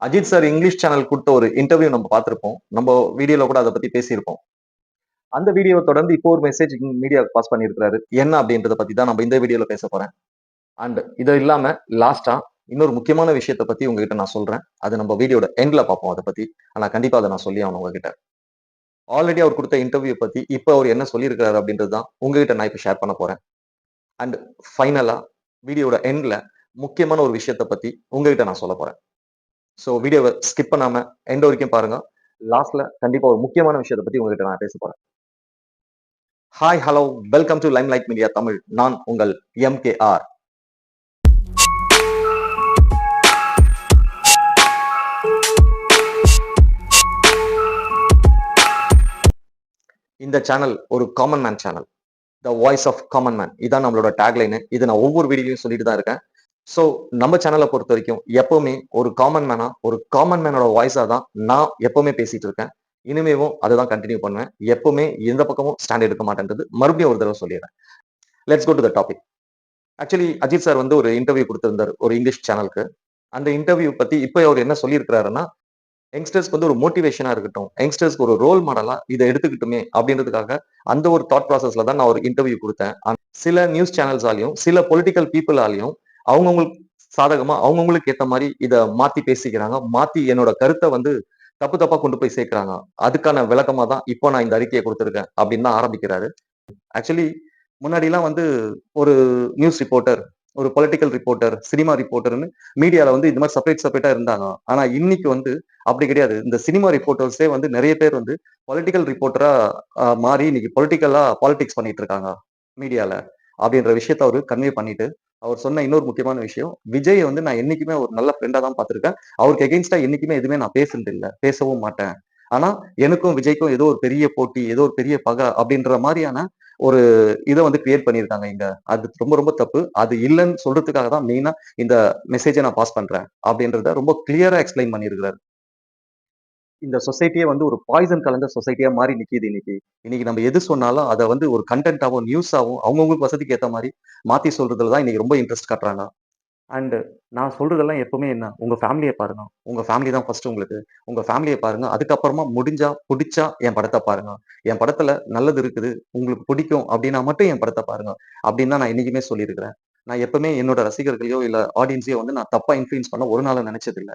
Ajith sir English channel குடுத்த ஒரு interview நம்ம பார்த்திருப்போம். நம்ம வீடியோல கூட அத பத்தி பேசியிருப்போம். அந்த வீடியோவ தொடர்ந்து இப்போ ஒரு மெசேஜ் மீடியாவுக்கு பாஸ் பண்ணியிருக்கிறாரு. என்ன அப்படின்றத பத்தி தான் நம்ம இந்த வீடியோல பேசப் போறேன். அண்ட் இது இல்லாம லாஸ்ட்டா இன்னொரு முக்கியமான விஷயத்த பத்தி உங்ககிட்ட நான் சொல்றேன். அது நம்ம வீடியோட எண்ட்ல பார்ப்போம் அத பத்தி. ஆனா கண்டிப்பா அத நான் சொல்லியே ஆகணும் உங்ககிட்ட. ஆல்ரெடி அவர் குடுத்த இன்டர்வியூ பத்தி இப்ப அவர் என்ன சொல்லியிருக்கிறாரு அப்படின்றது தான் உங்ககிட்ட நான் இப்ப ஷேர் பண்ண போறேன். அண்ட் ஃபைனலா வீடியோட எண்ட்ல முக்கியமான ஒரு விஷயத்த பத்தி உங்ககிட்ட நான் சொல்லப் போறேன். சோ வீடியோவ ஸ்கிப் பண்ணாம எண்ட் வரைக்கும் பாருங்க. லாஸ்ட்ல கண்டிப்பா ஒரு முக்கியமான விஷயத்த பத்தி உங்ககிட்ட நான் பேசப் போறேன். Hi, hello, welcome to Limelight Media Tamil. நான் உங்கள் எம்.கே.ஆர். இந்த சேனல் ஒரு common man channel. The voice of common man. இதான் நம்மளோட டேக்லைனு. இது நான் ஒவ்வொரு வீடியோலயும் சொல்லிட்டு தான் இருக்கேன். சோ நம்ம சேனல பொறுத்தவரைக்கும் எப்பவுமே ஒரு காமன் மேனா, ஒரு காமன் மேனோட வாய்ஸா தான் நான் எப்பவுமே பேசிட்டு இருக்கேன். இனிமேவும் அததான் கன்டின்யூ பண்ணுவேன். எப்பவுமே எந்த பக்கமும் ஸ்டாண்ட் எடுக்க மாட்டேன்றது மறுபடியும் ஒரு தடவ சொல்லிர்றேன். Let's go to the topic. Actually Ajith sir வந்து ஒரு இன்டர்வியூ குடுத்திருந்தாரு. ஒரு இங்கிலீஷ் சேனலுக்கு. அந்த இன்டர்வியூ பத்தி இப்ப அவர் என்ன சொல்லியிருக்கிறாருன்னா, யங்ஸ்டர்ஸ்க்கு வந்து ஒரு மோட்டிவேஷனா இருக்கட்டும். யங்ஸ்டர்ஸ்க்கு ஒரு ரோல் மாடலா இத எடுத்துக்கிட்டுமே அப்படின்றதுக்காக அந்த ஒரு தாட் ப்ராசஸ்ல தான் நான் ஒரு இன்டர்வியூ குடுத்தேன். சில நியூஸ் சேனல்ஸாலயும், சில பொலிட்டிக்கல் பீப்பிளாலயும் அவங்கவங்களுக்கு சாதகமா அவங்கவங்களுக்கு ஏத்த மாரி இத மாத்தி பேசிக்கிறாங்க. மாத்தி என்னோட கருத்த வந்து தப்பு தப்பா கொண்டு போய் சேர்க்கிறாங்க. அதுக்கான விளக்கமா தான் இப்போ நான் இந்த அறிக்கைய குடுத்திருக்கேன் அப்படின்னு தான் ஆரம்பிக்கிறாரு. ஆக்சுவலி முன்னாடிலாம் வந்து ஒரு நியூஸ் ரிப்போர்ட்டர், ஒரு பொலிட்டிக்கல் ரிப்போர்ட்டர், சினிமா ரிப்போர்ட்டர்ன்னு மீடியால வந்து இந்த மாரி செப்பரேட்டா இருந்தாங்க. ஆனா இன்னைக்கு வந்து அப்படி கிடையாது. இந்த சினிமா ரிப்போர்ட்டர்ஸே வந்து நெறைய பேர் வந்து பொலிட்டிக்கல் ரிப்போர்ட்டரா மாறி இன்னைக்கு பாலிடிக்ஸ் பண்ணிட்டு இருக்காங்க மீடியால. அப்படின்ற விஷயத்த அவரு கன்வே பண்ணிட்டு, அவர் சொன்ன இன்னொரு முக்கியமான விஷயம், விஜய வந்து நான் என்னைக்குமே ஒரு நல்ல ஃப்ரெண்டா தான் பார்த்திருக்கேன். அவருக்கு எகெயின்ஸ்டா என்னைக்குமே எதுவுமே நான் பேசுனது இல்ல. பேசவும் மாட்டேன். ஆனா எனக்கும் விஜய்க்கும் ஏதோ ஒரு பெரிய போட்டி, ஏதோ ஒரு பெரிய பகை அப்படின்ற மாரியான ஒரு இத வந்து கிரியேட் பண்ணியிருக்காங்க இங்க. அது ரொம்ப ரொம்ப தப்பு. அது இல்லன்னு சொல்றதுக்காக தான் மெயினா இந்த மெசேஜ நான் பாஸ் பண்றேன். அப்படின்றத ரொம்ப கிளியரா எக்ஸ்பிளைன் பண்ணியிருக்கிறாரு. இந்த சொசைட்டியே வந்து ஒரு பாய்சன் கலந்த சொசைட்டியா மாறி நிக்குது இன்னைக்கு. இன்னைக்கு நம்ம எது சொன்னாலும் அத வந்து ஒரு கன்டென்ட்டாவும், நியூஸாவும் அவங்கவங்களுக்கு வசதிக்கு ஏத்த மாரி மாத்தி சொல்றதுல தான் இன்னைக்கு ரொம்ப இன்ட்ரெஸ்ட் காட்டுறாங்க. அண்ட் நான் சொல்றதெல்லாம் எப்பவுமே என்ன, உங்க ஃபேமிலிய பாருங்க. உங்க ஃபேமிலி தான் ஃபர்ஸ்ட் உங்களுக்கு. உங்க ஃபேமிலிய பாருங்க. அதுக்கப்புறமா முடிஞ்சா, புடிச்சா என் படத்த பாருங்க. என் படத்துல நல்லது இருக்குது, உங்களுக்கு பிடிக்கும் அப்டின்னா மட்டும் என் படத்த பாருங்க. அப்டின்னு தான் நான் என்னைக்குமே சொல்லியிருக்கிறேன். நான் எப்பவுமே என்னோட ரசிகர்களையோ, இல்ல ஆடியன்ஸையோ வந்து நான் தப்பா இன்ஃப்ளூயன்ஸ் பண்ண ஒரு நாளும் நெனச்சதில்ல.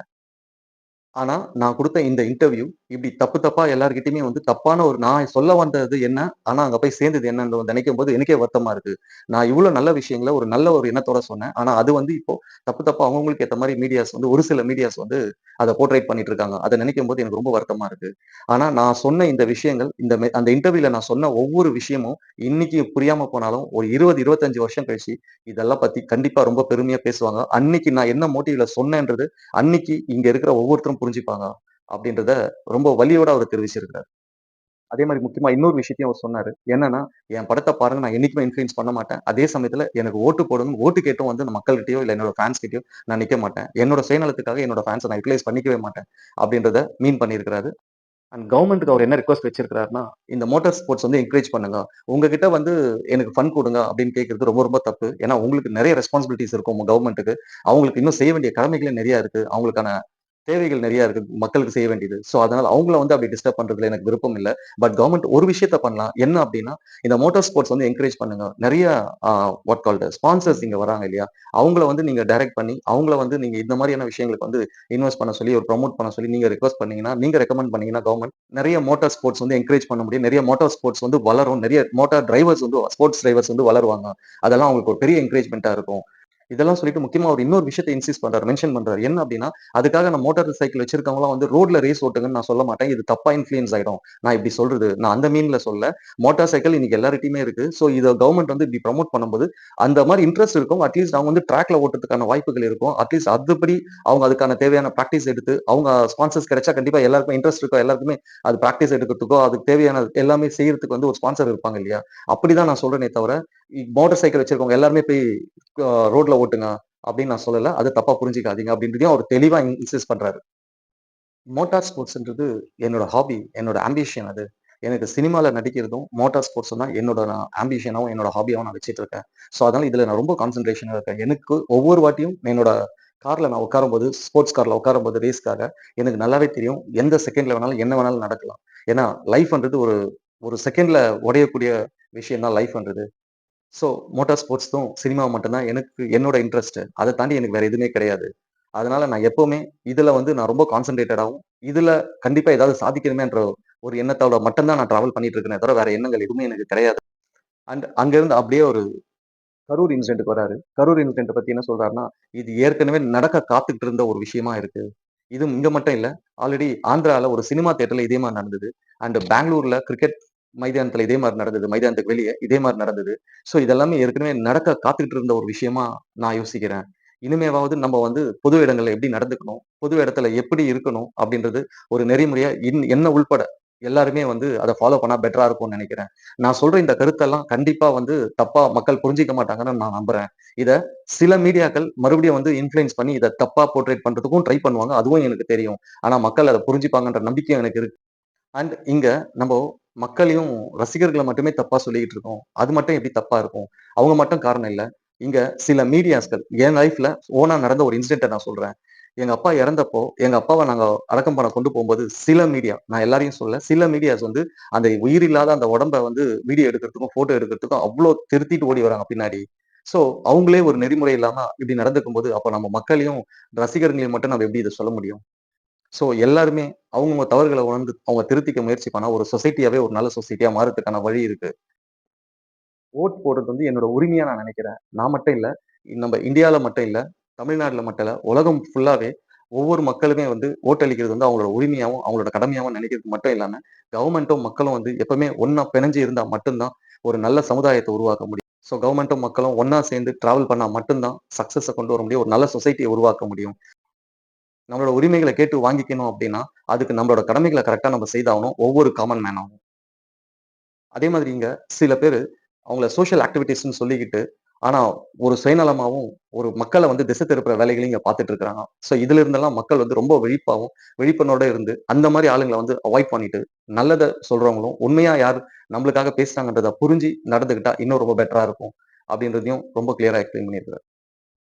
ஆனா, நான் குடுத்த இந்த இன்டர்வியூ இப்டி தப்பு தப்பா எல்லார்கிட்டயுமே வந்து தப்பான ஒரு நான் சொல்ல வந்தது என்ன? ஆனா அங்க போய் சேர்ந்தது என்னன்னு நினைக்கும்போது எனக்கே வருத்தமா இருக்கு. நான் இவ்ளோ நல்ல விஷயங்கள ஒரு நல்ல ஒரு எண்ணத்தோட சொன்னேன். ஆனா அது வந்து இப்போ தப்பு தப்பா அவங்கவங்களுக்கு ஏத்த மாரி மீடியாஸ் வந்து ஒரு சில மீடியாஸ் வந்து அத போர்ட்ரேட் பண்ணிட்டு இருக்காங்க. அத நினைக்கும்போது எனக்கு ரொம்ப வருத்தமா இருக்கு. ஆனா நான் சொன்ன இந்த விஷயங்கள் அந்த இன்டர்வியூல நான் சொன்ன ஒவ்வொரு விஷயமும் இன்னைக்கு புரியாம போனாலும் ஒரு 20, 25 வருஷம் கழிச்சு இதெல்லாம் பத்தி கண்டிப்பா ரொம்ப பெருமையா பேசுவாங்க. அன்னைக்கு நான் என்ன மோட்டிவ்ல சொன்னேன்றது அன்னைக்கு இங்க இருக்கிற ஒவ்வொருத்தரும் புரிஞ்சுப்பாங்க. அப்படின்றத ரொம்ப வலியோட அவரு தெரிவிச்சிருக்கிறாரு. அதே மாரி முக்கியமா இன்னொரு விஷயத்தையும் அவர் சொன்னாரு. என்னன்னா, என் படத்த பாருங்க நான் என்னைக்குமே இன்ஃப்ளூயன்ஸ் பண்ண மாட்டேன். அதே சமயத்துல எனக்கு ஓட்டு போடுங்கன்னு ஓட்டு கேட்டும் வந்து நான் மக்கள்கிட்டயோ, இல்ல என்னோட ஃபேன்ஸ் கிட்டயோ நான் நிக்க மாட்டேன். என்னோட சுயநலத்துக்காக என்னோட ஃபேன்ஸ நான் யுட்டிலைஸ் பண்ணிக்கவே மாட்டேன். அப்படின்றத மீன் பண்ணியிருக்கிறாரு. அண்ட் கவர்ன்மென்ட்க்கு அவர் என்ன ரிக்வெஸ்ட் வச்சிருக்கிறாருன்னா, இந்த மோட்டார் ஸ்போர்ட்ஸ் வந்து என்கரேஜ் பண்ணுங்க. உங்ககிட்ட வந்து எனக்கு ஃபண்ட் குடுங்க அப்படின்னு கேட்கிறது ரொம்ப ரொம்ப தப்பு. ஏன்னா உங்களுக்கு நெறைய ரெஸ்பான்சிபிலிட்டீஸ் இருக்கும் உங்க கவர்ன்மென்ட்க்கு. அவங்களுக்கு இன்னும் செய்ய வேண்டிய கடமைகளே நெறைய இருக்கு. அவங்களுக்கான தேவைகள் நெறைய இருக்கு. மக்களுக்கு செய்ய வேண்டியது. சோ அதனால அவங்கள வந்து அப்படி டிஸ்டர்ப் பண்றதுல எனக்கு விருப்பம் இல்ல. பட் கவர்ன்மெண்ட் ஒரு விஷயத்த பண்ணலாம். என்ன அப்படின்னா, இந்த மோட்டார் ஸ்போர்ட்ஸ் வந்து என்கரேஜ் பண்ணுங்க. நெறைய ஆ வாட் கால்ட் ஸ்பான்சர்ஸ் இங்க வராங்க இல்லையா? அவங்கள வந்து நீங்க டைரக்ட் பண்ணி, அவங்கள வந்து நீங்க இந்த மாரியான விஷயங்களுக்கு வந்து இன்வெஸ்ட் பண்ண சொல்லி, ஒரு ப்ரமோட் பண்ண சொல்லி நீங்க ரிக்வெஸ்ட் பண்ணீங்கன்னா, நீங்க ரெக்கமெண்ட் பண்ணீங்கன்னா கவர்ன்மெண்ட் நெறைய மோட்டார் ஸ்போர்ட்ஸ் வந்து என்கரேஜ் பண்ண முடியும். நெறைய மோட்டார் ஸ்போர்ட்ஸ் வந்து வளரும். நெறைய மோட்டார் டிரைவர்ஸ் வந்து ஸ்போர்ட்ஸ் டிரைவர்ஸ் வந்து வளருவாங்க. அதெல்லாம் அவங்களுக்கு ஒரு பெரிய என்கரேஜ்மென்ட்டா இருக்கும். இதெல்லாம் சொல்லிட்டு முக்கியமா அவர் இன்னொரு விஷயத்த இன்சிஸ்ட் பண்றாரு. மென்ஷன் பண்றாரு. என்ன அப்டின்னா, அதுக்காக நான் மோட்டார் சைக்கிள் வச்சிருக்கவங்கலாம் வந்து ரோட்ல ரேஸ் ஓட்டுங்கன்னு நான் சொல்ல மாட்டேன். இது தப்பா இன்ஃப்ளூயன்ஸ் ஆயிடும். நான் இப்டி சொல்றது. நான் அந்த மீன்ல சொல்லல. மோட்டார் சைக்கிள் இன்னைக்கு எல்லார்கிட்டயுமே இருக்கு. சோ இத கவர்ன்மெண்ட் வந்து இப்டி ப்ரமோட் பண்ணும்போது, அந்த மாரி இன்ட்ரெஸ்ட் இருக்கும். அட்லீஸ்ட் அவங்க வந்து ட்ராக்ல ஓட்டுறதுக்கான வாய்ப்புகள் இருக்கும். அட்லீஸ்ட் அதுபடி அவங்க அதுக்கான தேவையான பிராக்டிஸ் எடுத்து, அவங்க ஸ்பான்சர்ஸ் கிடைச்சா கண்டிப்பா எல்லாருக்கும் இன்ட்ரெஸ்ட் இருக்கும். எல்லாருக்குமே அது பிராக்டிஸ் எடுக்கிறதுக்கோ, அதுக்கு தேவையான எல்லாமே செய்யறதுக்கு வந்து ஒரு ஸ்பான்சர் இருப்பாங்க இல்லையா? அப்படிதான் நான் சொல்றேனே தவிர, மோட்டார் சைக்கிள் வச்சிருக்கவங்க எல்லாருமே போய் ரோட்ல ஓட்டுங்க அப்படின்னு நான் சொல்லல. அது தப்பா புரிஞ்சுக்காதீங்க அப்படின்றதையும் அவர் தெளிவா இன்சிஸ்ட் பண்றாரு. மோட்டார் ஸ்போர்ட்ஸ்ன்றது என்னோட ஹாபி, என்னோட ஆம்பிஷன் அது. எனக்கு சினிமால நடிக்கிறதும், மோட்டார் ஸ்போர்ட்ஸும் தான் என்னோட ஆம்பிஷனாவும், என்னோட ஹாபியாவும் நான் வச்சுட்டு இருக்கேன். சோ அதனால இதுல நான் ரொம்ப கான்சன்ட்ரேஷனா இருக்கேன். எனக்கு ஒவ்வொரு வாட்டியும் என்னோட கார்ல நான் உட்காரும்போது, ஸ்போர்ட்ஸ் கார்ல உட்காரும்போது ரேஸ்க்காக, எனக்கு நல்லாவே தெரியும். எந்த செகண்ட்ல வேணாலும், என்ன வேணாலும் நடக்கலாம். ஏன்னா, லைஃப்ன்றது ஒரு ஒரு செகண்ட்ல உடையக்கூடிய விஷயம் தான் லைஃப்ன்றது. ஸோ, மோட்டார் ஸ்போர்ட்ஸும், சினிமா மட்டும் தான் எனக்கு என்னோட இன்ட்ரெஸ்ட். அத தாண்டி எனக்கு வேற எதுவுமே கிடையாது. அதனால நான் எப்பவுமே இதுல வந்து நான் ரொம்ப கான்சன்ட்ரேட்டடாவும், இதுல கண்டிப்பா ஏதாவது சாதிக்கணுமேன்ற ஒரு எண்ணத்தோட மட்டும் தான் நான் டிராவல் பண்ணிட்டு இருக்கேனே தவிர, வேற எண்ணங்கள் எதுவுமே எனக்கு கிடையாது. அண்ட் அங்கருந்து அப்படியே ஒரு கரூர் இன்சிடென்ட்க்கு வராரு. கரூர் இன்சிடென்ட்ட பத்தி என்ன சொல்றாருன்னா, இது ஏற்கனவே நடக்க காத்துக்கிட்டு இருந்த ஒரு விஷயமா இருக்கு. இது இங்க மட்டும் இல்ல. ஆல்ரெடி ஆந்திரால ஒரு சினிமா தியேட்டர்ல இதே மாரி நடந்தது. அண்ட் பெங்களூர்ல கிரிக்கெட் மைதானத்துல இதே மாரி நடந்தது. மைதானத்துக்கு வெளிய இதே மாரி நடந்தது. ஸோ இதெல்லாமே ஏற்கனவே நடக்க காத்துக்கிட்டு இருந்த ஒரு விஷயமா நான் யோசிக்கிறேன். இனிமேவாவது நம்ம வந்து பொது இடங்கள்ல எப்படி நடந்துக்கணும்? பொது இடத்துல எப்படி இருக்கணும்? அப்படின்றது ஒரு நெறிமுறையா என்ன உள்பட எல்லாருமே வந்து அத ஃபாலோ பண்ணா பெட்டரா இருக்கும்னு நெனைக்கிறேன். நான் சொல்ற இந்த கருத்தெல்லாம் கண்டிப்பா வந்து தப்பா மக்கள் புரிஞ்சுக்க மாட்டாங்கன்னு நான் நம்புறேன். இத சில மீடியாக்கள் மறுபடியும் வந்து இன்ஃப்ளூயன்ஸ் பண்ணி இத தப்பா போர்ட்ரேட் பண்றதுக்கும் ட்ரை பண்ணுவாங்க. அதுவும் எனக்கு தெரியும். ஆனா மக்கள் அத புரிஞ்சுப்பாங்கன்ற நம்பிக்கையும் எனக்கு இருக்கு. அண்ட் இங்க நம்ப மக்களையும், ரசிகர்கள மட்டுமே தப்பா சொல்லிக்கிட்டு இருக்கோம். அது மட்டும் எப்படி தப்பா இருக்கும்? அவங்க மட்டும் காரணம் இல்ல. இங்க சில மீடியாஸ்கள் என் லைஃப்ல ஓனா நடந்த ஒரு இன்சிடென்ட்ட நான் சொல்றேன். எங்க அப்பா இறந்தப்போ, எங்க அப்பாவ நாங்க அடக்கம் பண்ண கொண்டு போம்போது, சில மீடியா நான் எல்லாரையும் சொல்லல. சில மீடியாஸ் வந்து அந்த உயிரில்லாத அந்த உடம்ப வந்து வீடியோ எடுக்கிறதுக்கும், ஃபோட்டோ எடுக்கிறதுக்கும் அவ்ளோ திருத்திட்டு ஓடி வராங்க பின்னாடி. ஸோ, அவங்களே ஒரு நெறிமுறை இல்லாம இப்படி நடந்துக்கும்போது, அப்ப நம்ம மக்களையும், ரசிகர்களையும் மட்டும் நம்ம எப்படி இத சொல்ல முடியும்? ஸோ எல்லாருமே அவங்கவங்க தவறுகள உணர்ந்து அவங்க திருத்திக்க முயற்சி பண்ணா, ஒரு சொசைட்டியாவே ஒரு நல்ல சொசைட்டியா மாறதுக்கான வழி இருக்கு. வோட் போடுறது வந்து என்னோட உரிமையா நான் நினைக்கிறேன். நான் மட்டும் இல்ல. நம்ம இந்தியால மட்டும் இல்ல. தமிழ்நாட்டுல மட்டும் இல்ல. உலகம் ஃபுல்லாவே ஒவ்வொரு மக்களுமே வந்து ஓட்டளிக்கிறது வந்து அவங்களோட உரிமையாவும், அவங்களோட கடமையாவும் நினைக்கிறது மட்டும் இல்லாம, கவர்மெண்ட்டும் மக்களும் வந்து எப்பவுமே ஒண்ணா பிணைஞ்சு இருந்தா மட்டும் தான் ஒரு நல்ல சமுதாயத்த உருவாக்க முடியும். ஸோ கவர்மெண்ட்டும் மக்களும் ஒண்ணா சேர்ந்து டிராவல் பண்ணா மட்டும் தான் சக்சஸ கொண்டு வர முடியும். ஒரு நல்ல சொசைட்டிய உருவாக்க முடியும். நம்மளோட உரிமைகள கேட்டு வாங்கிக்கணும் அப்டின்னா, அதுக்கு நம்மளோட கடமைகள கரெக்ட்டா நம்ம செய்தாகணும். ஒவ்வொரு காமன் மேனும். அதே மாதிரி இங்க சில பேரு அவங்கள சோசியல் ஆக்டிவிட்டீஸ்ன்னு சொல்லிக்கிட்டு, ஆனா ஒரு சுயநலமாவும், ஒரு மக்கள வந்து திசை திருப்புற வேலைகளையும் இங்க பார்த்துட்டு இருக்காங்க. சோ இதுல இருந்தெல்லாம் மக்கள் வந்து ரொம்ப விழிப்புணர்வோட இருந்து, அந்த மாரி ஆளுங்கள வந்து அவாய்ட் பண்ணிட்டு, நல்லத சொல்றவங்களும், உண்மையா யார் நம்மளுக்காக பேசுறாங்கன்றத புரிஞ்சு நடந்துக்கிட்டா இன்னும் ரொம்ப பெட்டரா இருக்கும். அப்டின்றதையும் ரொம்ப கிளியரா எக்ஸ்பிளைன் பண்ணியிருக்காரு.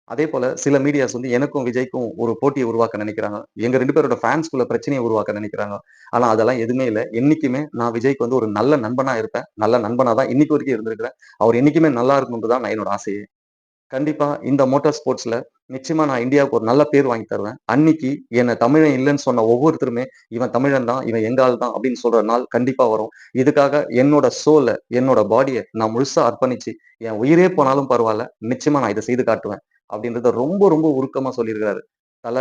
அதே போல சில மீடியாஸ் வந்து எனக்கும் விஜய்க்கும் ஒரு போட்டிய உருவாக்க நினைக்கிறாங்க. எங்க 2 பேரோட ஃபேன்ஸ்குள்ள பிரச்சனைய உருவாக்க நினைக்கிறாங்க. ஆனா அதெல்லாம் எதுவுமே இல்ல. என்னைக்குமே நான் விஜய்க்கு வந்து ஒரு நல்ல நண்பனா இருப்பேன். நல்ல நண்பனா தான் இன்னைக்கு வரைக்கும் இருந்திருக்கிறேன். அவர் என்னைக்குமே நல்லா இருக்கணும்ன்றது தான் என்னோட ஆசையே. கண்டிப்பா இந்த மோட்டார் ஸ்போர்ட்ஸ்ல நிச்சயமா நான் இந்தியாவுக்கு ஒரு நல்ல பேர் வாங்கி தருவேன். அன்னைக்கு என்ன தமிழன் இல்லன்னு சொன்ன ஒவ்வொருத்தருமே, இவன் தமிழன் தான், இவன் எங்க ஆள் தான் அப்படின்னு சொல்ற நாள் கண்டிப்பா வரும். இதுக்காக என்னோட சோல, என்னோட பாடிய நான் முழுசா அர்ப்பணிச்சு, என் உயிரே போனாலும் பரவால்ல, நிச்சயமா நான் இத செய்து காட்டுவேன். அப்படின்றத ரொம்ப ரொம்ப உருக்கமா சொல்லியிருக்காரு. தல,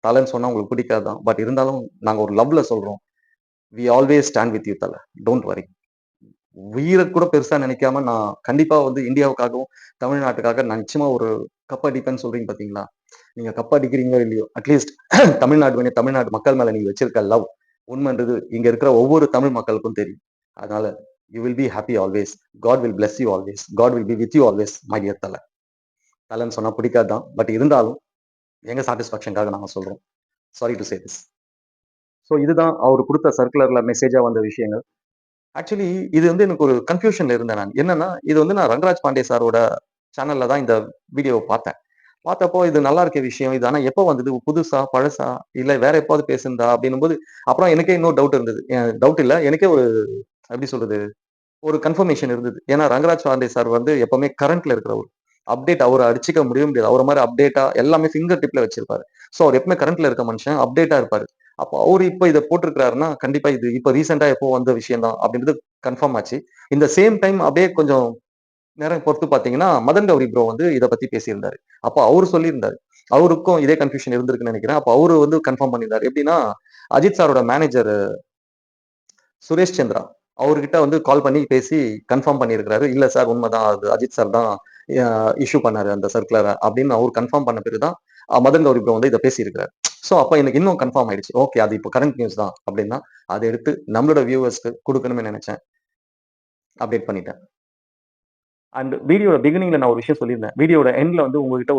தலன்னு சொன்னா உங்களுக்கு பிடிக்காது தான். பட் இருந்தாலும் நாங்க ஒரு லவ்ல சொல்றோம். We always stand with you Thala. Don't worry. உயிர கூட பெருசா நினைக்காம நான் கண்டிப்பா வந்து இந்தியாவுக்காகவும், தமிழ்நாட்டுக்காக நான் நிச்சயமா ஒரு கப் அடிப்பேன்னு சொல்றீங்க பார்த்தீங்களா? நீங்க கப் அடிக்கிறீங்களோ இல்லையோ, அட்லீஸ்ட் தமிழ்நாடு மக்கள் மேல நீங்க வச்சிருக்க லவ் உண்மைன்றது இங்க இருக்கிற ஒவ்வொரு தமிழ் மக்களுக்கும் தெரியும். அதனால you will be happy always. God will bless you always. God will be with you always my dear Thala. தலன்னு சொன்னா பிடிக்காது தான். பட் இருந்தாலும் எங்க சாட்டிஸ்ஃபேக்ஷன்க்காக நாங்க சொல்றோம். Sorry to say this. So இதுதான் அவரு குடுத்த சர்க்குலர்ல மெசேஜா வந்த விஷயங்கள். ஆக்சுவலி இது வந்து எனக்கு ஒரு கன்ஃப்யூஷன்ல இருந்தேன் நான். என்னன்னா, இது வந்து நான் ரங்கராஜ் பாண்டே சாரோட சேனல்ல தான் இந்த வீடியோவ பார்த்தேன். பார்த்தப்போ இது நல்லா இருக்க விஷயம். இது ஆனா எப்போ வந்தது? புதுசா? பழசா? இல்ல வேற எப்பவாவது பேசுனதா? அப்படின்னும்போது, அப்புறம் எனக்கே இன்னொரு டவுட் இருந்தது. டவுட் இல்ல. எனக்கே ஒரு எப்படி சொல்றது? ஒரு கன்ஃபர்மேஷன் இருந்தது. ஏன்னா ரங்கராஜ் பாண்டே சார் வந்து எப்பவுமே கரண்ட்ல இருக்கிறவரு. அப்டேட் அவர அடிச்சுக்க முடியவே முடியாது. அவர மாரி அப்டேட்டா எல்லாமே ஃபிங்கர் டிப்ல வச்சிருப்பாரு. சோ அவர் எப்பவுமே கரண்ட்ல இருக்க மனுஷன். அப்டேட்டா இருப்பாரு. அப்போ அவரு இப்ப இத போட்டிருக்கிறாருன்னா, கண்டிப்பா இது இப்ப ரீசென்ட்டா எப்போ வந்த விஷயம் தான் அப்படின்றது கன்ஃபார்ம் ஆச்சு. இந்த சேம் டைம் அப்படியே கொஞ்சம் நேரம் பொறுத்து பார்த்தீங்கன்னா, மதன் கௌரி ப்ரோ வந்து இத பத்தி பேசியிருந்தாரு. அப்போ அவரு சொல்லியிருந்தாரு. அவருக்கும் இதே கன்ஃப்யூஷன் இருந்திருக்குன்னு நெனைக்கிறேன். அப்ப அவரு வந்து கன்ஃபார்ம் பண்ணியிருந்தாரு. எப்படின்னா, அஜித் சாரோட மேனேஜர் சுரேஷ் சந்திரா. அவர்கிட்ட வந்து கால் பண்ணி பேசி கன்ஃபார்ம் பண்ணியிருக்கிறாரு. இல்ல சார் உண்மதான். அது அஜித் சார் தான் அ இஷ்யூ பண்ணாரு அந்த சர்க்குலர அப்படின்னு அவரு கன்ஃபார்ம் பண்ண பிறகு தான் மதன் கௌரி ப்ரோ வந்து இத பேசியிருக்கிறாரு. சோ அப்ப எனக்கு இன்னும் கன்ஃபார்ம் ஆயிடுச்சு. ஓகே அது இப்ப கரண்ட் நியூஸ் தான் அப்படின்னா, அத எடுத்து நம்மளோட வியூவர்ஸ்க்கு குடுக்கணும்னு நெனச்சேன். அப்டேட் பண்ணிட்டேன். அண்ட் வீடியோட பிகினிங்ல நான் ஒரு விஷயம் சொல்லியிருந்தேன். வீடியோட எண்ட்ல வந்து உங்ககிட்ட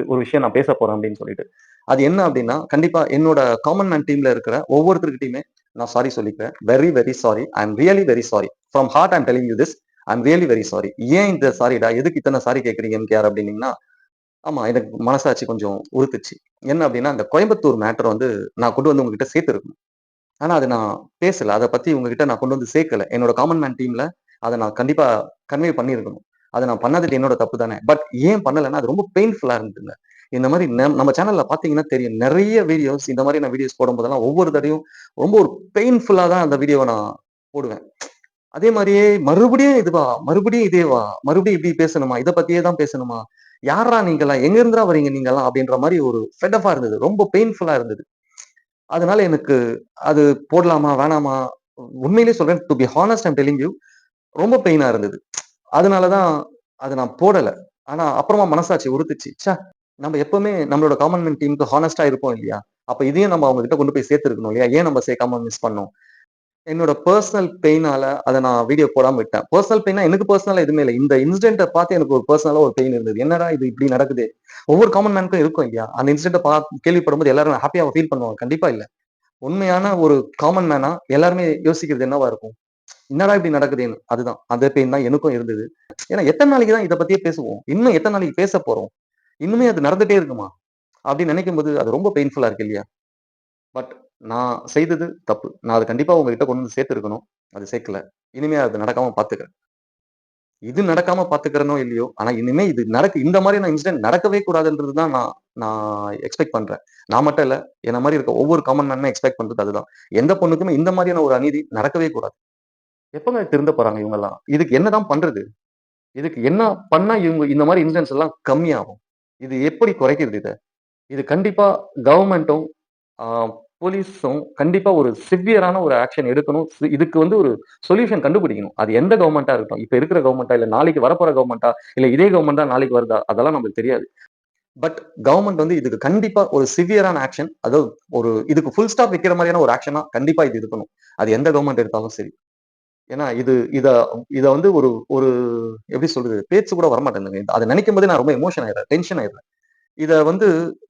ஒரு விஷயம் நான் பேசப் போறேன் அப்படின்னு சொல்லிட்டு. அது என்ன அப்படின்னா, கண்டிப்பா என்னோட காமன் மேன் டீம்ல இருக்கிற ஒவ்வொருத்தர்கிட்டயுமே நான் சாரி சொல்லிக்கிறேன். Very, very sorry. I am really very sorry. From heart I am telling you this. I am really very sorry. ஏன் இந்த சாரிடா? எதுக்கு இத்தன சாரி கேட்கிறீங்க எம்கேஆர் அப்படின்னீங்கன்னா, ஆமா. எனக்கு மனசாட்சி கொஞ்சம் உறுத்துச்சு. என்ன அப்டின்னா, அந்த கோயம்புத்தூர் மேட்டர் வந்து நான் கொண்டு வந்து உங்ககிட்ட சேர்த்திருக்கணும். ஆனா அத நான் பேசல. அத பத்தி உங்ககிட்ட நான் கொண்டு வந்து சேர்க்கல. என்னோட காமன் மேன் டீம்ல அத நான் கண்டிப்பா கன்வே பண்ணியிருக்கணும். அத நான் பண்ணாதது என்னோட தப்பு தானே. பட் ஏன் பண்ணலன்னா, அது ரொம்ப பெயின்ஃபுல்லா இருந்ததுங்க. இந்த மாரி நம்ம சேனல்ல பார்த்தீங்கன்னா தெரியும். நெறைய வீடியோஸ் இந்த மாரியான வீடியோஸ் போடும்போதெல்லாம் ஒவ்வொரு தடவையும் ரொம்ப ஒரு பெயின்ஃபுல்லா தான் அந்த வீடியோவ நான் போடுவேன். அதே மாரியே மறுபடியும் இதுவா? மறுபடியும் இதேவா? மறுபடியும் இப்படி பேசணுமா? இத பத்தியே தான் பேசணுமா? யார்றா நீங்கலாம்? எங்க இருந்துடா வரீங்க நீங்கலாம்? அப்படின்ற மாரி ஒரு ஃபெட் அப்பா இருந்தது. ரொம்ப பெயின்ஃபுல்லா இருந்தது. அதனால எனக்கு அது போடலாமா? வேணாமா? உண்மையிலேயே சொல்றேன். To be honest I am telling you ரொம்ப பெயினா இருந்தது. அதனால தான் அத நான் போடல. ஆனா அப்புறமா மனசாட்சி உறுத்துச்சு. நம்ம எப்பவுமே நம்மளோட காமன் மேன் டீம்க்கு ஹானஸ்ட்டா இருப்போம் இல்லையா? அப்ப இதையும் நம்ம அவங்க கிட்ட கொண்டு போய் சேர்த்திருக்கணும் இல்லையா? ஏன் நம்ம சேர்க்காம மிஸ் பண்ணோம்? என்னோட பெர்சனல் பெயினால அத நான் வீடியோ போடாம விட்டேன். பெர்சனல் பெயின்னா எனக்கு பெர்சனலா எதுவுமே இல்ல. இந்த இன்சிடென்ட்ட பார்த்து எனக்கு ஒரு பெர்சனலா ஒரு பெயின் இருந்தது. என்னடா இது இப்படி நடக்குதே! ஒவ்வொரு காமன் மேனுக்கும் இருக்கும் இல்லையா? அந்த இன்சிடென்ட்ட கேள்விப்படும்போது எல்லாரும் ஹேப்பியா ஃபீல் பண்ணுவாங்க. கண்டிப்பா இல்ல. உண்மையான ஒரு காமன் மேனா எல்லாருமே யோசிக்கிறது என்னவா இருக்கும்? என்னடா இப்படி நடக்குதேன்னு. அதுதான். அந்த பெயின் தான் எனக்கும் இருந்தது. ஏன்னா எத்தன நாளைக்கு தான் இத பத்தியே பேசுவோம்? இன்னும் எத்தன நாளைக்கு பேசப் போறோம்? இன்னுமே அது நடந்துட்டே இருக்குமா? அப்படின்னு நினைக்கும்போது அது ரொம்ப பெயின்ஃபுல்லா இருக்கு இல்லையா? பட் நான் செய்தது தப்பு. நான் அத கண்டிப்பா உங்ககிட்ட கொண்டு வந்து சேர்த்திருக்கணும். அது சேர்க்கல. இனிமே அது நடக்காம பார்த்துக்கிறேன். இது நடக்காம பார்த்துக்கிறேனோ இல்லையோ, ஆனா இனிமே இது இந்த மாரியான இன்சிடென்ட் நடக்கவே கூடாதுன்றது தான் நான் நான் எக்ஸ்பெக்ட் பண்றேன். நான் மட்டும் இல்ல. என்ன மாரி இருக்க ஒவ்வொரு காமன் மேனுமே எக்ஸ்பெக்ட் பண்றது அதுதான். எந்த பொண்ணுக்குமே இந்த மாரியான ஒரு அநீதி நடக்கவே கூடாது. எப்பங்க திருந்த போறாங்க இவங்கலாம்? இதுக்கு என்னதான் பண்றது? இதுக்கு என்ன பண்ணா இவங்க இந்த மாரி இன்சிடென்ட்ஸ் எல்லாம் கம்மியாகும்? இது எப்படி குறைக்கிறது இத? இது கண்டிப்பா கவர்ன்மென்ட்டும், ஆ போலீஸும் கண்டிப்பா ஒரு சிவியரான ஒரு ஆக்ஷன் எடுக்கணும். இதுக்கு வந்து ஒரு சொல்யூஷன் கண்டுபிடிக்கணும். அது எந்த கவர்ன்மென்ட்டா இருக்கட்டும். இப்ப இருக்கிற கவர்ன்மென்ட்டா, இல்ல நாளைக்கு வரப்போற கவர்ன்மென்ட்டா, இல்ல இதே கவர்ன்மென்ட் தான் நாளைக்கு வருதா? அதெல்லாம் நமக்கு தெரியாது. பட் கவர்ன்மென்ட் வந்து இதுக்கு கண்டிப்பா ஒரு சிவியரான ஆக்ஷன், அதாவது ஒரு இதுக்கு ஃபுல் ஸ்டாப் வைக்கிற மாரியான ஒரு ஆக்ஷனா கண்டிப்பா இது இருக்கணும். அது எந்த கவர்ன்மென்ட் எடுத்தாலும் சரி. ஏன்னா இத இத வந்து ஒரு ஒரு எப்படி சொல்றது? பேச்சு கூட வரமாட்டேங்குதுங்க. அத நினைக்கும்போதே நான் ரொம்ப எமோஷன் ஆயிடுறேன். டென்ஷன் ஆயிடுறேன். இத வந்து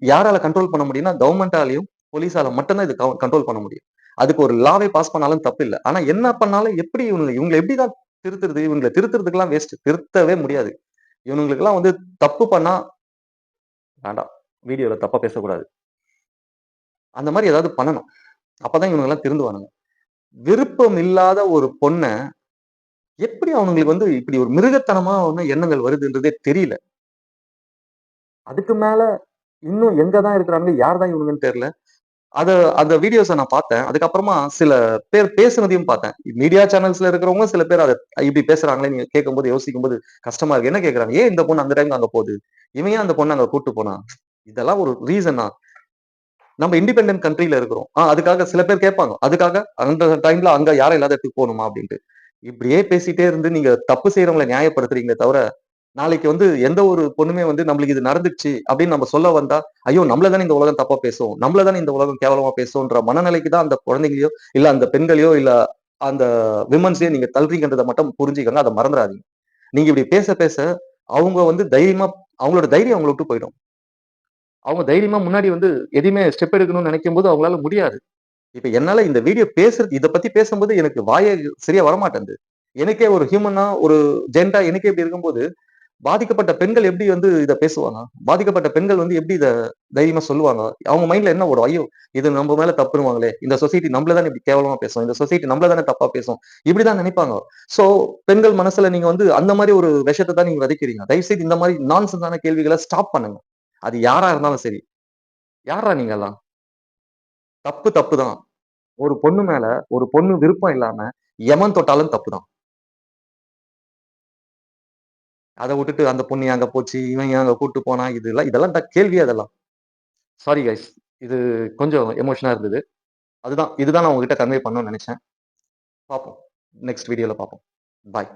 யாரால கண்ட்ரோல் பண்ண முடியும்னா, கவர்ன்மென்ட்டாலயும், போலீஸால மட்டும் தான் இது கண்ட்ரோல் பண்ண முடியும். அதுக்கு ஒரு லாவே பாஸ் பண்ணாலும் தப்பில்ல. ஆனா என்ன பண்ணாலும் எப்படி இவங்கள எப்படி தான் திருத்துறது? இவங்கள திருத்துறதுக்கெல்லாம் வேஸ்ட். திருத்தவே முடியாது. இவனுங்களுக்கெல்லாம் வந்து தப்பு பண்ணா வேண்டாம். வீடியோல தப்பா பேசக்கூடாது. அந்த மாரி ஏதாவது பண்ணணும். அப்பதான் இவனுங்கலாம் திருந்துவானுங்க. விருப்பம் இல்லாத ஒரு பொண்ண எப்படி அவனுங்களுக்கு வந்து இப்படி ஒரு மிருகத்தனமா வந்து எண்ணங்கள் வருதுன்றதே தெரியல. அதுக்கு மேல இன்னும் எங்க தான் இருக்கிறானுங்க? யார் தான் இவனுங்கன்னு தெரியல. அத அந்த வீடியோஸ நான் பார்த்தேன். அதுக்கப்புறமா சில பேர் பேசுனதையும் பார்த்தேன். மீடியா சேனல்ஸ்ல இருக்கிறவங்க சில பேர் அத இப்படி பேசுறாங்களே நீங்க கேட்கும்போது, யோசிக்கும்போது கஷ்டமா இருக்கு. என்ன கேட்குறாங்க? ஏன் இந்த பொண்ணு அந்த டைம்ல அங்க போகுது? இவன் ஏன் அந்த பொண்ண அங்க கூட்டு போனான்? இதெல்லாம் ஒரு ரீசனா? நம்ம இண்டிபெண்டன்ட் கண்ட்ரில இருக்கிறோம். அதுக்காக சில பேர் கேட்பாங்க. அதுக்காக அந்த டைம்ல அங்க யாரும் இல்லாத இடத்துக்கு போணுமா? அப்படின்ட்டு. இப்படியே பேசிட்டே இருந்து நீங்க தப்பு செய்றவங்கள நியாயப்படுத்துறீங்களே தவிர, நாளைக்கு வந்து எந்த ஒரு பொண்ணுமே வந்து நம்மளுக்கு இது நடந்துருச்சு அப்படின்னு நம்ம சொல்ல வந்தா, ஐயோ! நம்மள தானே இந்த உலகம் தப்பா பேசும். நம்மள தானே இந்த உலகம் கேவலமா பேசும்ன்ற மனநிலைக்கு தான் அந்த குழந்தைங்களையோ, இல்ல அந்த பெண்களையோ, இல்ல அந்த விமன்ஸையோ நீங்க தள்றீங்கன்றத மட்டும் புரிஞ்சுக்கங்க. அத மறந்துறாதீங்க. நீங்க இப்படி பேச பேச அவங்க வந்து தைரியமா அவங்களோட தைரியம் அவங்கள விட்டு போயிடும். அவங்க தைரியமா முன்னாடி வந்து எதையுமே ஸ்டெப் எடுக்கணும்னு நினைக்கும்போது அவங்களால முடியாது. இப்ப என்னால இந்த வீடியோ இத பத்தி பேசும்போது எனக்கு வாயே சரியா வரமாட்டேன்து. எனக்கே ஒரு ஹியூமனா, ஒரு ஜென்ட்டா எனக்கே இப்படி இருக்கும்போது, பாதிக்கப்பட்ட பெண்கள் எப்படி வந்து இத பேசுவாங்க? பாதிக்கப்பட்ட பெண்கள் வந்து எப்படி இத தைரியமா சொல்லுவாங்க? அவங்க மைண்ட்ல என்ன ஓடும்? ஐயோ! இது நம்ம மேல தப்புன்னுவாங்களே! இந்த சொசைட்டி நம்மள தானே இப்படி கேவலமா பேசும். இந்த சொசைட்டி நம்மள தானே தப்பா பேசும். இப்படிதான் நினைப்பாங்க. சோ, பெண்கள் மனசுல நீங்க வந்து அந்த மாரி ஒரு விஷத்த தான் நீங்க விதைக்கிறீங்க. தயவு செய்து இந்த மாரி நான்சென்ஸான கேள்விகள ஸ்டாப் பண்ணுங்க. அது யாரா இருந்தாலும் சரி. யார்றா நீங்கலாம்? தப்பு தப்பு தான். ஒரு பொண்ணு மேல ஒரு பொண்ணு விருப்பம் இல்லாம எவன் தொட்டாலும் தப்பு தான். அத விட்டுட்டு அந்த பொண்ணு ஏன் அங்க போச்சு? இவன் ஏன் அங்க கூட்டு போனான்? இதெல்லாம் கேள்வியே அதெல்லாம். Sorry guys. இது கொஞ்சம் எமோஷனா இருந்தது. இதுதான் நான் உங்ககிட்ட கன்வே பண்ணணும்னு நெனச்சேன். பாப்போம். நெக்ஸ்ட் வீடியோல பாப்போம். பாய்.